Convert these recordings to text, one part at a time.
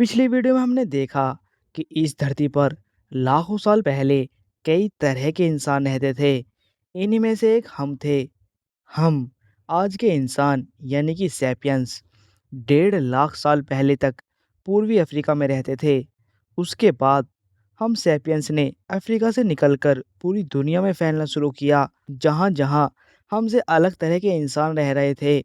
पिछली वीडियो में हमने देखा कि इस धरती पर लाखों साल पहले कई तरह के इंसान रहते थे। इन्हीं में से एक हम थे। हम आज के इंसान यानी कि सैपियंस 1.5 लाख साल पहले तक पूर्वी अफ्रीका में रहते थे। उसके बाद हम सैपियंस ने अफ्रीका से निकलकर पूरी दुनिया में फैलना शुरू किया। जहाँ जहाँ हमसे अलग तरह के इंसान रह रहे थे,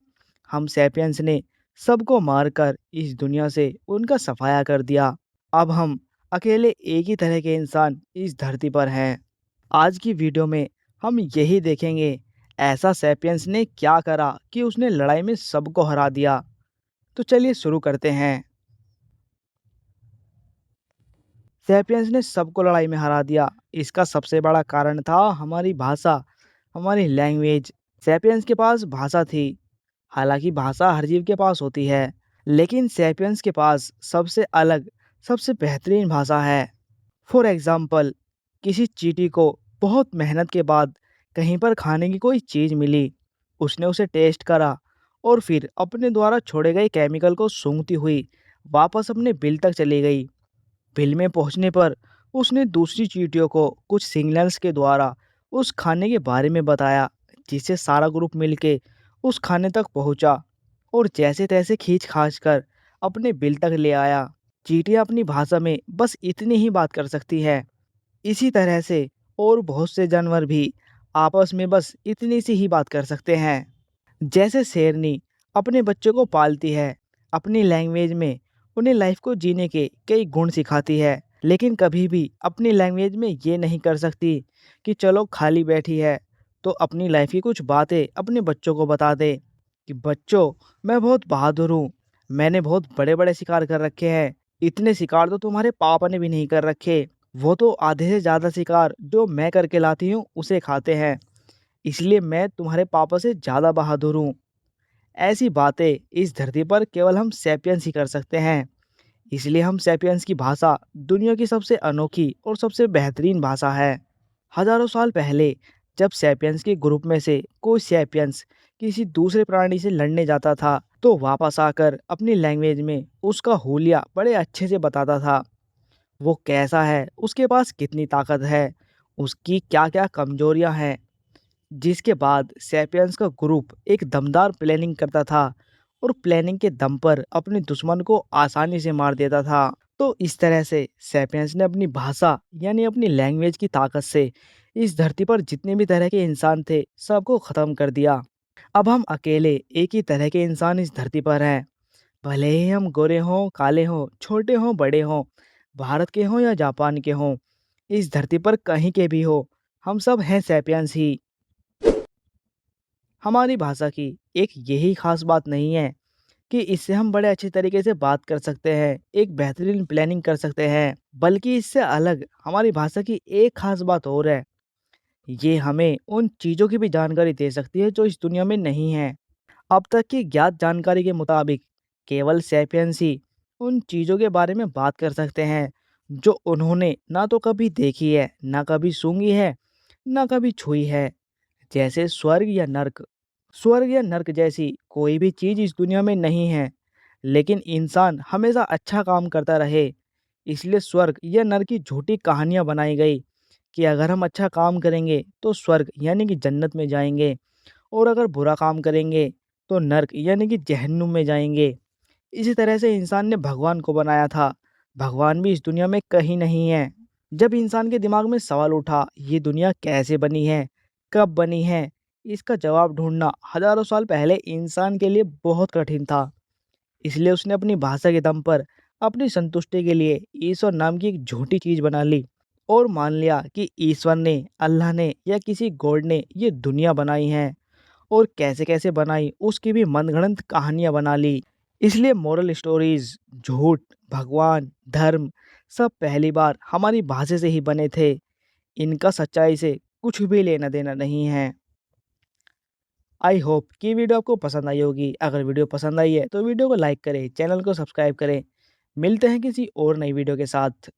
हम सैपियंस ने सबको मारकर इस दुनिया से उनका सफाया कर दिया। अब हम अकेले एक ही तरह के इंसान इस धरती पर हैं। आज की वीडियो में हम यही देखेंगे, ऐसा सैपियंस ने क्या करा कि उसने लड़ाई में सबको हरा दिया। तो चलिए शुरू करते हैं। सैपियंस ने सबको लड़ाई में हरा दिया। इसका सबसे बड़ा कारण था हमारी भाषा, हमारी लैंग्वेज। सैपियंस के पास भाषा थी। हालांकि भाषा हर जीव के पास होती है, लेकिन सैपियंस के पास सबसे अलग, सबसे बेहतरीन भाषा है। फॉर एग्जाम्पल, किसी चींटी को बहुत मेहनत के बाद कहीं पर खाने की कोई चीज़ मिली। उसने उसे टेस्ट करा और फिर अपने द्वारा छोड़े गए केमिकल को सूंघती हुई वापस अपने बिल तक चली गई। बिल में पहुंचने पर उसने दूसरी चींटियों को कुछ सिग्नल्स के द्वारा उस खाने के बारे में बताया, जिससे सारा ग्रुप मिलके उस खाने तक पहुंचा और जैसे तैसे खींच खाच कर अपने बिल तक ले आया। चींटियां अपनी भाषा में बस इतनी ही बात कर सकती है। इसी तरह से और बहुत से जानवर भी आपस में बस इतनी सी ही बात कर सकते हैं। जैसे शेरनी अपने बच्चों को पालती है, अपनी लैंग्वेज में उन्हें लाइफ को जीने के कई गुण सिखाती है, लेकिन कभी भी अपनी लैंग्वेज में ये नहीं कर सकती कि चलो खाली बैठी है तो अपनी लाइफ की कुछ बातें अपने बच्चों को बता दे कि बच्चों, मैं बहुत बहादुर हूँ, मैंने बहुत बड़े बड़े शिकार कर रखे हैं। इतने शिकार तो तुम्हारे पापा ने भी नहीं कर रखे। वो तो आधे से ज़्यादा शिकार जो मैं करके लाती हूँ उसे खाते हैं, इसलिए मैं तुम्हारे पापा से ज़्यादा बहादुर हूँ। ऐसी बातें इस धरती पर केवल हम सैपियंस ही कर सकते हैं। इसलिए हम सैपियंस की भाषा दुनिया की सबसे अनोखी और सबसे बेहतरीन भाषा है। हजारों साल पहले जब सैपियंस के ग्रुप में से कोई सैपियंस किसी दूसरे प्राणी से लड़ने जाता था, तो वापस आकर अपनी लैंग्वेज में उसका हुलिया बड़े अच्छे से बताता था। वो कैसा है, उसके पास कितनी ताकत है, उसकी क्या क्या कमजोरियां हैं। जिसके बाद सैपियंस का ग्रुप एक दमदार प्लानिंग करता था और प्लानिंग के दम पर अपने दुश्मन को आसानी से मार देता था। तो इस तरह से सैपियंस ने अपनी भाषा यानी अपनी लैंग्वेज की ताकत से इस धरती पर जितने भी तरह के इंसान थे सबको खत्म कर दिया। अब हम अकेले एक ही तरह के इंसान इस धरती पर हैं। भले ही हम गोरे हों, काले हों, छोटे हों, बड़े हों, भारत के हों या जापान के हों, इस धरती पर कहीं के भी हो, हम सब हैं सैपियंस ही। हमारी भाषा की एक यही खास बात नहीं है कि इससे हम बड़े अच्छे तरीके से बात कर सकते हैं, एक बेहतरीन प्लानिंग कर सकते हैं, बल्कि इससे अलग हमारी भाषा की एक खास बात और है। ये हमें उन चीज़ों की भी जानकारी दे सकती है जो इस दुनिया में नहीं है। अब तक की ज्ञात जानकारी के मुताबिक केवल सैपियंस ही उन चीज़ों के बारे में बात कर सकते हैं जो उन्होंने ना तो कभी देखी है, ना कभी सूंघी है, ना कभी छुई है। जैसे स्वर्ग या नर्क। स्वर्ग या नर्क जैसी कोई भी चीज़ इस दुनिया में नहीं है, लेकिन इंसान हमेशा अच्छा काम करता रहे, इसलिए स्वर्ग या नर्क की झूठी कहानियाँ बनाई गई कि अगर हम अच्छा काम करेंगे तो स्वर्ग यानी कि जन्नत में जाएंगे, और अगर बुरा काम करेंगे तो नर्क यानी कि जहन्नुम में जाएंगे। इसी तरह से इंसान ने भगवान को बनाया था। भगवान भी इस दुनिया में कहीं नहीं है। जब इंसान के दिमाग में सवाल उठा, ये दुनिया कैसे बनी है, कब बनी है, इसका जवाब ढूंढना हजारों साल पहले इंसान के लिए बहुत कठिन था। इसलिए उसने अपनी भाषा के दम पर अपनी संतुष्टि के लिए ईश्वर नाम की एक झूठी चीज बना ली और मान लिया कि ईश्वर ने, अल्लाह ने या किसी गॉड ने ये दुनिया बनाई है, और कैसे कैसे बनाई उसकी भी मनगढ़ंत कहानियां बना ली। इसलिए मोरल स्टोरीज, झूठ, भगवान, धर्म सब पहली बार हमारी भाषा से ही बने थे। इनका सच्चाई से कुछ भी लेना देना नहीं है। आई होप कि वीडियो आपको पसंद आई होगी। अगर वीडियो पसंद आई है तो वीडियो को लाइक करें, चैनल को सब्सक्राइब करें। मिलते हैं किसी और नई वीडियो के साथ।